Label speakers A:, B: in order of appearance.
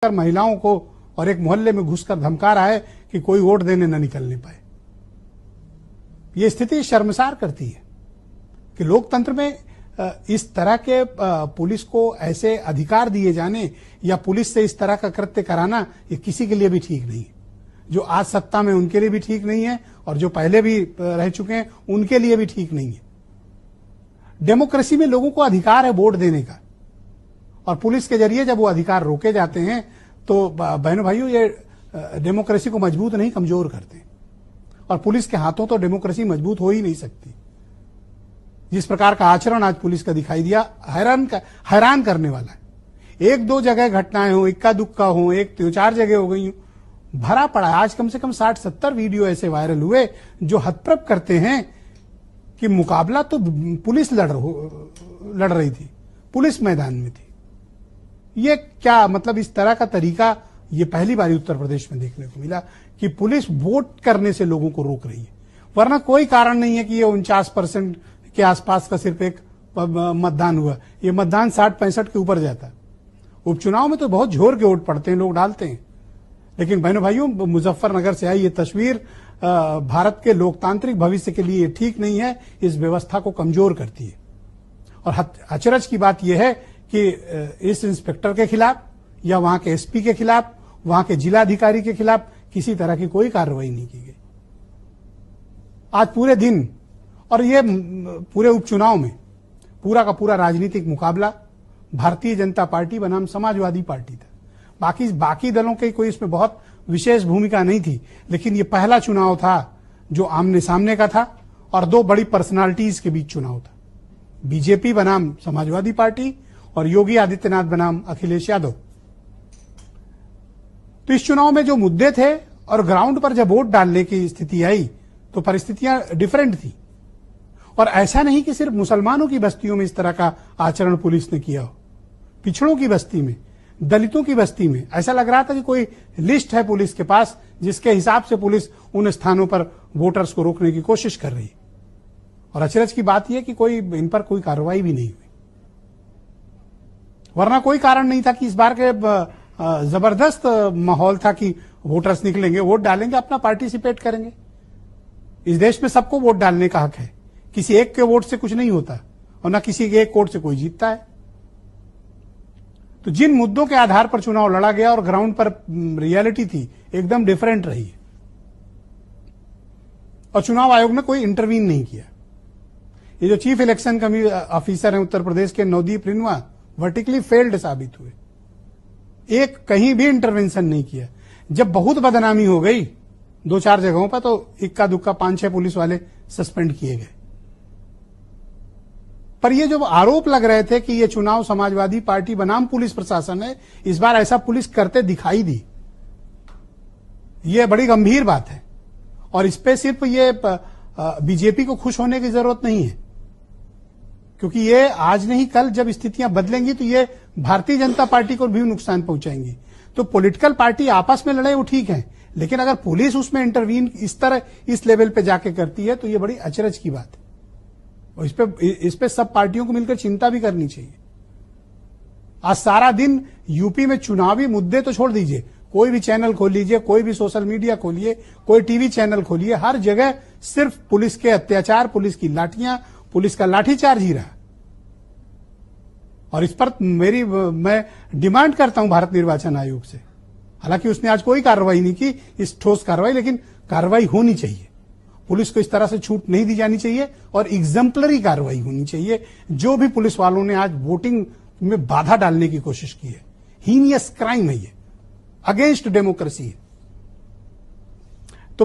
A: महिलाओं को और एक मोहल्ले में घुसकर धमका रहा है कि कोई वोट देने न निकलने पाए। ये स्थिति शर्मसार करती है कि लोकतंत्र में इस तरह के पुलिस को ऐसे अधिकार दिए जाने या पुलिस से इस तरह का कृत्य कराना ये किसी के लिए भी ठीक नहीं है। जो आज सत्ता में उनके लिए भी ठीक नहीं है और जो पहले भी रह चुके हैं उनके लिए भी ठीक नहीं है। डेमोक्रेसी में लोगों को अधिकार है वोट देने का, और पुलिस के जरिए जब वो अधिकार रोके जाते हैं तो बहनों भाइयों ये डेमोक्रेसी को मजबूत नहीं कमजोर करते हैं। और पुलिस के हाथों तो डेमोक्रेसी मजबूत हो ही नहीं सकती। जिस प्रकार का आचरण आज पुलिस का दिखाई दिया हैरान करने वाला है। एक दो जगह घटनाएं हो, इक्का दुक्का हो, एक दो चार जगह हो गई, भरा पड़ा है। आज कम से कम 60-70 वीडियो ऐसे वायरल हुए जो हतप्रभ करते हैं कि मुकाबला तो पुलिस लड़ रही थी, पुलिस मैदान में थी। ये क्या मतलब, इस तरह का तरीका ये पहली बार उत्तर प्रदेश में देखने को मिला कि पुलिस वोट करने से लोगों को रोक रही है। वरना कोई कारण नहीं है कि ये 49% के आसपास का सिर्फ एक मतदान हुआ। ये मतदान 60-65 के ऊपर जाता है। उपचुनाव में तो बहुत झोर के वोट पड़ते हैं, लोग डालते हैं। लेकिन बहनों भाइयों, मुजफ्फरनगर से आई ये तस्वीर भारत के लोकतांत्रिक भविष्य के लिए ठीक नहीं है, इस व्यवस्था को कमजोर करती है। और अचरज की बात यह है कि इस इंस्पेक्टर के खिलाफ या वहां के एसपी के खिलाफ, वहां के जिलाधिकारी के खिलाफ किसी तरह की कोई कार्रवाई नहीं की गई। आज पूरे दिन और ये पूरे उपचुनाव में पूरा का पूरा राजनीतिक मुकाबला भारतीय जनता पार्टी बनाम समाजवादी पार्टी था। बाकी दलों की कोई इसमें बहुत विशेष भूमिका नहीं थी। लेकिन ये पहला चुनाव था जो आमने सामने का था और दो बड़ी पर्सनालिटीज के बीच चुनाव था। बीजेपी बनाम समाजवादी पार्टी और योगी आदित्यनाथ बनाम अखिलेश यादव। तो इस चुनाव में जो मुद्दे थे और ग्राउंड पर जब वोट डालने की स्थिति आई तो परिस्थितियां डिफरेंट थी। और ऐसा नहीं कि सिर्फ मुसलमानों की बस्तियों में इस तरह का आचरण पुलिस ने किया हो। पिछड़ों की बस्ती में, दलितों की बस्ती में ऐसा लग रहा था कि कोई लिस्ट है पुलिस के पास जिसके हिसाब से पुलिस उन स्थानों पर वोटर्स को रोकने की कोशिश कर रही है। और अचरज की बात यह कि कोई इन पर कोई कार्रवाई भी नहीं हुई। वरना कोई कारण नहीं था कि इस बार के जबरदस्त माहौल था कि वोटर्स निकलेंगे, वोट डालेंगे, अपना पार्टिसिपेट करेंगे। इस देश में सबको वोट डालने का हक है। किसी एक के वोट से कुछ नहीं होता और न किसी के एक वोट से कोई जीतता है। तो जिन मुद्दों के आधार पर चुनाव लड़ा गया और ग्राउंड पर रियलिटी थी एकदम डिफरेंट रही है। और चुनाव आयोग ने कोई इंटरवीन नहीं किया। ये जो चीफ इलेक्शन ऑफिसर हैं उत्तर प्रदेश के नवदीप रिनवा वर्टिकली फेल्ड साबित हुए। एक कहीं भी इंटरवेंशन नहीं किया। जब बहुत बदनामी हो गई 2-4 जगहों पर तो इक्का दुक्का 5-6 पुलिस वाले सस्पेंड किए गए। पर ये जो आरोप लग रहे थे कि ये चुनाव समाजवादी पार्टी बनाम पुलिस प्रशासन है, इस बार ऐसा पुलिस करते दिखाई दी। ये बड़ी गंभीर बात है और इस पे सिर्फ ये बीजेपी को खुश होने की जरूरत नहीं है, क्योंकि ये आज नहीं कल जब स्थितियां बदलेंगी तो ये भारतीय जनता पार्टी को भी नुकसान पहुंचाएंगी। तो पॉलिटिकल पार्टी आपस में लड़े वो ठीक है, लेकिन अगर पुलिस उसमें इंटरवीन इस तरह इस लेवल पे जाके करती है तो ये बड़ी अचरज की बात है। और इस पे सब पार्टियों को मिलकर चिंता भी करनी चाहिए। आज सारा दिन यूपी में चुनावी मुद्दे तो छोड़ दीजिए, कोई भी चैनल खोल लीजिए, कोई भी सोशल मीडिया खोलिए, कोई टीवी चैनल खोलिए, हर जगह सिर्फ पुलिस के अत्याचार, पुलिस की लाठियां, पुलिस का लाठीचार्ज ही रहा। और इस पर मैं डिमांड करता हूं भारत निर्वाचन आयोग से, हालांकि उसने आज कोई कार्रवाई नहीं की, इस ठोस कार्रवाई, लेकिन कार्रवाई होनी चाहिए। पुलिस को इस तरह से छूट नहीं दी जानी चाहिए और एग्जाम्पलरी कार्रवाई होनी चाहिए। जो भी पुलिस वालों ने आज वोटिंग में बाधा डालने की कोशिश की है, हीनियस क्राइम है, ये अगेंस्ट डेमोक्रेसी है।